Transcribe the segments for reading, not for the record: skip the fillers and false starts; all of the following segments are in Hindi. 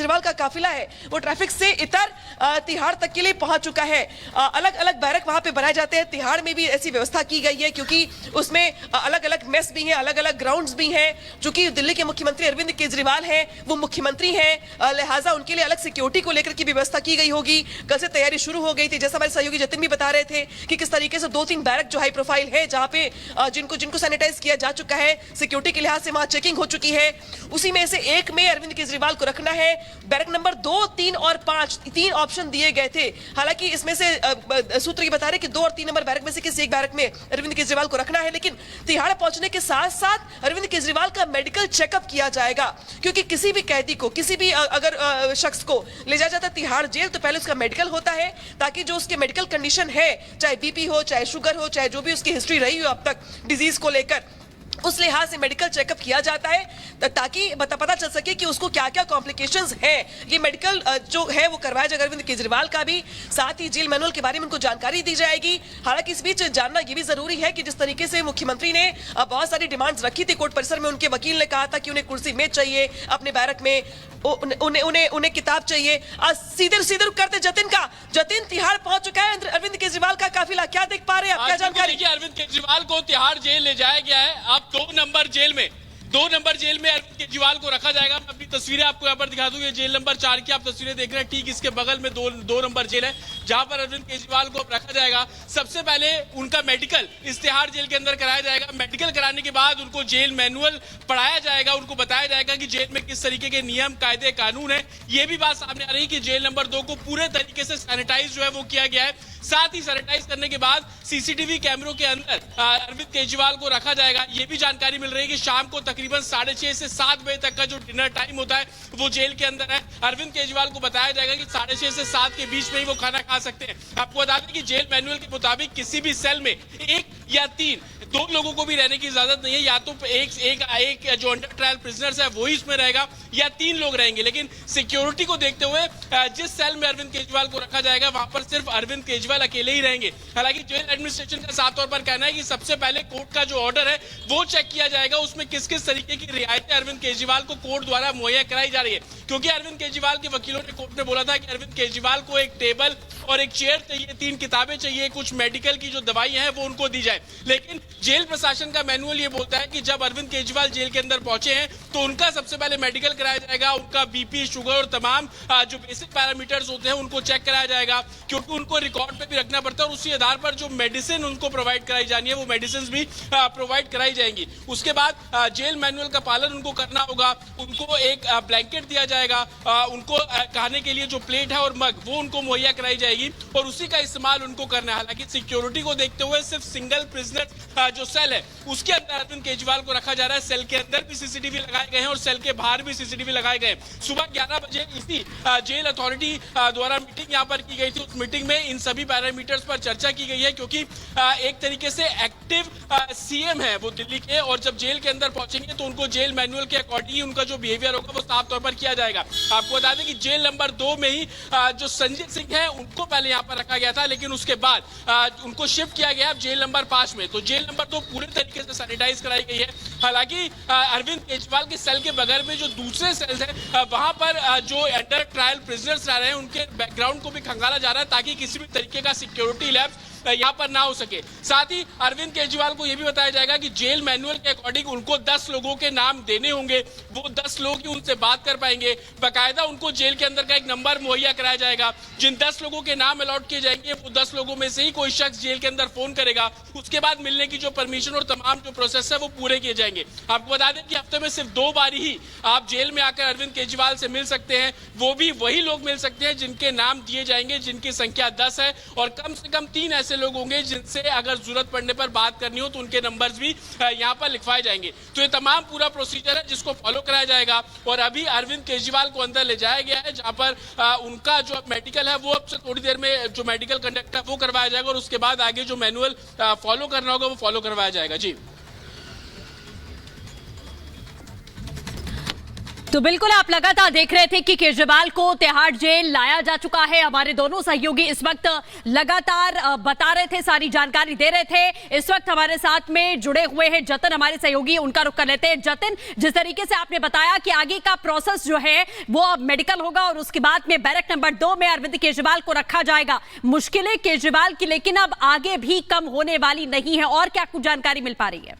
केजरीवाल का काफिला है वो ट्रैफिक से इतर तिहाड़ तक के लिए पहुंच चुका है। अलग अलग बैरक वहां पे बनाए जाते हैं। तिहाड़ में भी ऐसी व्यवस्था की गई है क्योंकि उसमें अलग अलग मेस भी हैं, अलग अलग ग्राउंड्स भी हैं। चूंकि दिल्ली के मुख्यमंत्री अरविंद केजरीवाल हैं, वो मुख्यमंत्री हैं, लिहाजा उनके लिए अलग सिक्योरिटी को लेकर की व्यवस्था की गई होगी। कल से तैयारी शुरू हो गई थी, जैसा हमारे सहयोगी जतिन भी बता रहे थे कि किस तरीके से 2-3 बैरक जो हाई प्रोफाइल है, जहां पे जिनको सैनिटाइज किया जा चुका है, सिक्योरिटी के लिहाज से वहां चेकिंग हो चुकी है। उसी में से एक में अरविंद केजरीवाल को रखना है। बैरक नंबर 2, 3 और 5 3 ऑप्शन दिए गए थे। हालांकि इसमें से सूत्र ये बता रहे कि 2 और 3 नंबर बैरक में से किसी एक बैरक में अरविंद केजरीवाल को रखना है। लेकिन तिहाड़ पहुंचने के साथ साथ अरविंद केजरीवाल का मेडिकल चेकअप किया जाएगा, क्योंकि किसी भी कैदी को, किसी भी अगर शख्स को ले जाया जाता है तिहाड़ जेल, तो पहले उसका मेडिकल होता है, ताकि जो उसके मेडिकल कंडीशन है, चाहे बीपी हो, चाहे शुगर हो, चाहे जो भी उसकी हिस्ट्री रही हो अब तक डिजीज को लेकर, उस लिहाज से मेडिकल चेकअप किया जाता है ताकि पता चल सके कि उसको क्या क्या कॉम्प्लिकेशंस हैं। ये मेडिकल जो है वो करवाया जाएगा अरविंद केजरीवाल का भी। साथ ही जेल मैनुअल के बारे में उनको जानकारी दी जाएगी। हालांकि इस बीच जानना ये भी जरूरी है कि जिस तरीके से मुख्यमंत्री ने बहुत सारी डिमांड्स रखी थी कोर्ट परिसर में, उनके वकील ने कहा था कि उन्हें कुर्सी मेज चाहिए अपने बैरक में, उन्हें किताब चाहिए। सीधे करते जतिन तिहाड़ पहुंच चुका है अरविंद केजरीवाल का काफिला। क्या देख पा रहे हैं आप, क्या जानकारी? अरविंद केजरीवाल को तिहाड़ जेल ले जाया गया है। अब 2 नंबर जेल में अरविंद केजरीवाल को रखा जाएगा। मैं अपनी तस्वीरें आपको यहाँ पर दिखा दूं। ये जेल नंबर 4 की आप तस्वीरें देख रहे हैं। ठीक इसके बगल में 2 नंबर जेल है, जहां पर अरविंद केजरीवाल को रखा जाएगा। सबसे पहले उनका मेडिकल इस तिहाड़ जेल के अंदर कराया जाएगा। मेडिकल कराने के बाद उनको जेल मैनुअल पढ़ाया जाएगा, उनको बताया जाएगा कि जेल में किस तरीके के नियम, कायदे, कानून है। ये भी बात सामने आ रही है कि जेल नंबर 2 को पूरे तरीके से सैनिटाइज जो है वो किया गया है। साथ ही सैनिटाइज करने के बाद सीसीटीवी कैमरों के अंदर अरविंद केजरीवाल को रखा जाएगा। ये भी जानकारी मिल रही है कि शाम को तकरीबन 6:30 से 7 बजे तक का जो डिनर टाइम होता है वो जेल के अंदर है। अरविंद केजरीवाल को बताया जाएगा कि 6:30 से 7 के बीच में ही वो खाना खा सकते हैं। आपको बता दें कि जेल मैनुअल के मुताबिक किसी भी सेल में 1 या 3 2 लोगों को भी रहने की इजाजत नहीं है। या तो एक जो अंडर ट्रायल प्रिजनर्स है वो ही इसमें रहेगा, या 3 लोग रहेंगे। लेकिन सिक्योरिटी को देखते हुए जिस सेल में अरविंद केजरीवाल को रखा जाएगा वहां पर सिर्फ अरविंद केजरीवाल अकेले ही रहेंगे। हालांकि जेल एडमिनिस्ट्रेशन का साफ तौर पर कहना है कि सबसे पहले कोर्ट का जो ऑर्डर है वो चेक किया जाएगा, उसमें किस किस तरीके की रियायतें अरविंद केजरीवाल को कोर्ट द्वारा मुहैया कराई जा रही है। क्योंकि अरविंद केजरीवाल के वकीलों ने कोर्ट में बोला था कि अरविंद केजरीवाल को एक टेबल और एक चेयर चाहिए, 3 किताबें चाहिए, कुछ मेडिकल की जो दवाइयां हैं वो उनको दी जाए। लेकिन जेल प्रशासन का मैनुअल ये बोलता है कि जब अरविंद केजरीवाल जेल के अंदर पहुंचे हैं तो उनका सबसे पहले मेडिकल कराया जाएगा, उनका बीपी, शुगर और तमाम जो बेसिक पैरामीटर्स होते हैं उनको चेक कराया जाएगा, क्योंकि उनको रिकॉर्ड पे भी रखना पड़ता है। और उसी आधार पर जो मेडिसिन उनको प्रोवाइड कराई जानी है वो मेडिसिन भी प्रोवाइड कराई जाएंगी। उसके बाद जेल मैनुअल का पालन उनको करना होगा। उनको एक ब्लैंकेट दिया जाएगा, उनको खाने के लिए जो प्लेट है और मग वो उनको मुहैया कराई जाएगी और उसी का इस्तेमाल उनको करना है। हालांकि सिक्योरिटी को देखते हुए सिर्फ सिंगल प्रिजनर जो सेल है उसके अंदर अरविंद केजरीवाल को रखा जा रहा है। सेल के अंदर भी सीसीटीवी लगाए गए हैं और सेल के बाहर भी सीसीटीवी लगाए गए हैं। सुबह 11 बजे इसी जेल अथॉरिटी द्वारा मीटिंग यहाँ पर की गई थी। उस मीटिंग में इन सभी पैरामीटर्स पर चर्चा की गई है, क्योंकि एक तरीके से एक्टिव सीएम है वो दिल्ली के, और जब जेल के अंदर पहुंचेंगे तो उनको जेल मैनुअल के अकॉर्डिंग उनका जो बिहेवियर होगा वो साफ तौर पर किया जाएगा। आपको बता दें कि जेल नंबर 2 में ही जो संजय सिंह है उनको पहले यहाँ पर रखा गया था, लेकिन उसके बाद उनको शिफ्ट किया गया जेल नंबर 5 में। तो जेल नंबर 2 पूरे तरीके से सैनिटाइज कराई गई है। हालांकि अरविंद केजरीवाल के सेल के बगल में जो दूसरे सेल्स है वहां पर जो अंडर ट्रायल प्रिजनर्स रह रहे हैं उनके बैकग्राउंड को भी खंगाला जा रहा है, ताकि किसी भी तरीके का सिक्योरिटी लैप्स यहाँ पर ना हो सके। साथ ही अरविंद केजरीवाल को यह भी बताया जाएगा कि जेल मैनुअल के अकॉर्डिंग उनको 10 लोगों के नाम देने होंगे, वो 10 लोग ही उनसे बात कर पाएंगे। बाकायदा उनको जेल के अंदर का एक नंबर मुहैया कराया जाएगा। जिन 10 लोगों के नाम अलॉट किए जाएंगे वो 10 लोगों में से ही कोई शख्स जेल के अंदर फोन करेगा। उसके बाद मिलने की जो परमिशन और तमाम जो प्रोसेस है वो पूरे किए जाएंगे। आपको बता दें कि हफ्ते में सिर्फ 2 बार ही आप जेल में आकर अरविंद केजरीवाल से मिल सकते हैं। वो भी वही लोग मिल सकते हैं जिनके नाम दिए जाएंगे, जिनकी संख्या 10 है, और कम से कम 3 ऐसे लोग होंगे जिनसे अगर जरूरत पड़ने पर बात करनी हो तो उनके नंबर्स भी यहाँ पर लिखवाए जाएंगे। तो ये तमाम पूरा प्रोसीजर है जिसको फॉलो कराया जाएगा। और अभी अरविंद केजरीवाल को अंदर ले जाया गया है, जहां पर उनका जो मेडिकल है वो अब से थोड़ी देर में जो मेडिकल कंडक्ट है वो करवाया जाएगा, और उसके बाद आगे जो मैनुअल फॉलो करना होगा वो फॉलो करवाया जाएगा। जी तो बिल्कुल आप लगातार देख रहे थे कि केजरीवाल को तिहाड़ जेल लाया जा चुका है। हमारे दोनों सहयोगी इस वक्त लगातार बता रहे थे, सारी जानकारी दे रहे थे। इस वक्त हमारे साथ में जुड़े हुए हैं जतिन, हमारे सहयोगी, उनका रुख कर लेते हैं। जतिन, जिस तरीके से आपने बताया कि आगे का प्रोसेस जो है वो अब मेडिकल होगा और उसके बाद में बैरक नंबर 2 में अरविंद केजरीवाल को रखा जाएगा। मुश्किलें केजरीवाल की लेकिन अब आगे भी कम होने वाली नहीं है, और क्या कुछ जानकारी मिल पा रही है?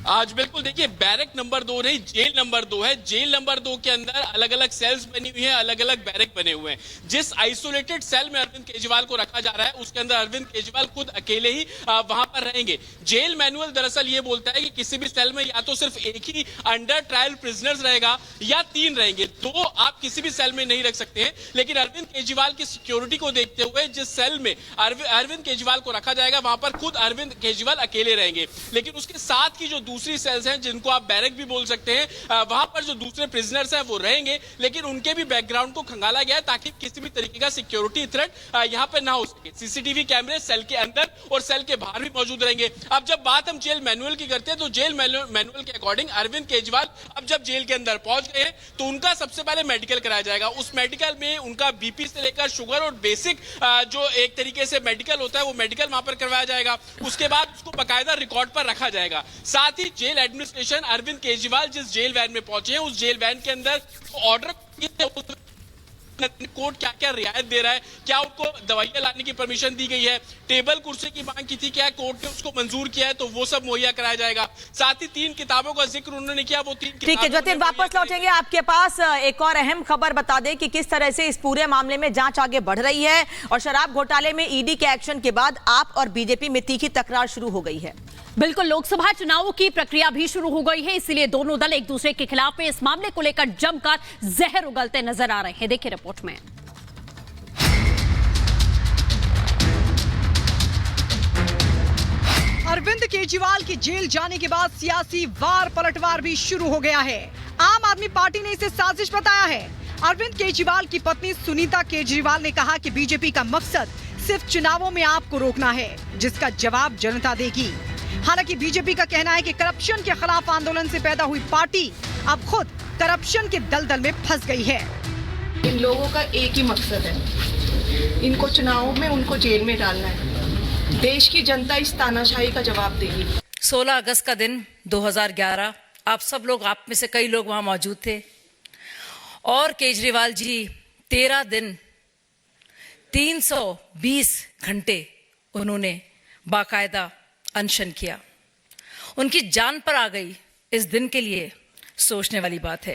आज बिल्कुल देखिए, बैरक नंबर 2 नहीं, जेल नंबर 2 है। जेल नंबर 2 के अंदर अलग अलग सेल्स बनी हुई हैं, अलग अलग बैरक बने हुए हैं। जिस आइसोलेटेड सेल में अरविंद केजरीवाल को रखा जा रहा है उसके अंदर अरविंद केजरीवाल खुद अकेले ही वहां पर रहेंगे। जेल मैनुअल दरअसल ये बोलता है कि किसी भी सेल में या तो सिर्फ एक ही अंडर ट्रायल प्रिजनर्स रहेगा या 3 रहेंगे, 2 आप किसी भी सेल में नहीं रख सकते हैं। लेकिन अरविंद केजरीवाल की सिक्योरिटी को देखते हुए जिस सेल में अरविंद केजरीवाल को रखा जाएगा वहां पर खुद अरविंद केजरीवाल अकेले रहेंगे। लेकिन उसके साथ की जो दूसरी सेल्स हैं, जिनको आप बैरक भी बोल सकते हैं, वहां पर जो दूसरे प्रिजनर्स हैं वो रहेंगे, लेकिन उनके भी बैकग्राउंड को खंगाला गया है ताकि किसी भी तरीके का सिक्योरिटी थ्रेट यहां पर ना हो सके। सीसीटीवी कैमरे सेल के अंदर और सेल के बाहर भी मौजूद रहेंगे। अब जब बात हम जेल मैनुअल की करते हैं तो जेल मैनुअल के अकॉर्डिंग अरविंद केजरीवाल अब जब जेल के अंदर पहुंच गए हैं तो उनका सबसे पहले मेडिकल कराया जाएगा। उस मेडिकल में उनका बीपी से लेकर शुगर और बेसिक जो एक तरीके से मेडिकल होता है वो मेडिकल वहां पर करवाया जाएगा। उसके बाद उसको बाकायदा रिकॉर्ड पर रखा जाएगा। साथ ही जेल एडमिनिस्ट्रेशन अरविंद केजरीवाल जिस जेल वैन में पहुंचे हैं उस जेल वैन के अंदर ऑर्डर कोर्ट क्या क्या रियायत दे रहा है, क्या उनको दवाइयां लाने की परमिशन दी गई है, टेबल कुर्सी की मांग की थी, क्या कोर्ट ने उसको मंजूर किया है, तो वो सब मुहैया कराया जाएगा। साथ ही 3 किताबों का जिक्र उन्होंने किया, वो 3 ठीक है जतिन, वापस लौटेंगे आपके पास। एक और अहम खबर बता दें कि किस तरह से इस पूरे मामले में जांच आगे बढ़ रही है और शराब घोटाले में ईडी के एक्शन के बाद आप और बीजेपी में तीखी तकरार शुरू हो गई है। बिल्कुल, लोकसभा चुनावों की प्रक्रिया भी शुरू हो गई है, इसीलिए दोनों दल एक दूसरे के खिलाफ में इस मामले को लेकर जमकर जहर उगलते नजर आ रहे हैं। देखिए रिपोर्ट में। अरविंद केजरीवाल की जेल जाने के बाद सियासी वार पलटवार भी शुरू हो गया है। आम आदमी पार्टी ने इसे साजिश बताया है। अरविंद केजरीवाल की पत्नी सुनीता केजरीवाल ने कहा कि बीजेपी का मकसद सिर्फ चुनावों में आपको रोकना है, जिसका जवाब जनता देगी। हालांकि बीजेपी का कहना है कि करप्शन के खिलाफ आंदोलन से पैदा हुई पार्टी अब खुद करप्शन के दलदल में फंस गई है। इन लोगों का एक ही मकसद है, इनको चुनाव में उनको जेल में डालना है। देश की जनता इस तानाशाही का जवाब देगी। 16 अगस्त का दिन 2011, आप सब लोग, आप में से कई लोग वहां मौजूद थे और केजरीवाल जी 13 दिन 320 घंटे उन्होंने बाकायदा अनशन किया। उनकी जान पर आ गई, इस दिन के लिए सोचने वाली बात है।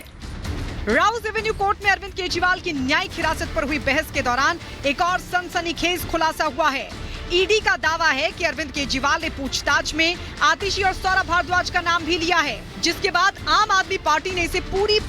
राउज एवेन्यू कोर्ट में अरविंद केजरीवाल की न्यायिक हिरासत पर हुई बहस के दौरान एक और सनसनीखेज खुलासा हुआ है। ईडी का दावा है कि अरविंद केजरीवाल ने पूछताछ में आतिशी और सौरभ भारद्वाज का नाम भी लिया है, जिसके बाद आम आदमी पार्टी ने इसे पूरी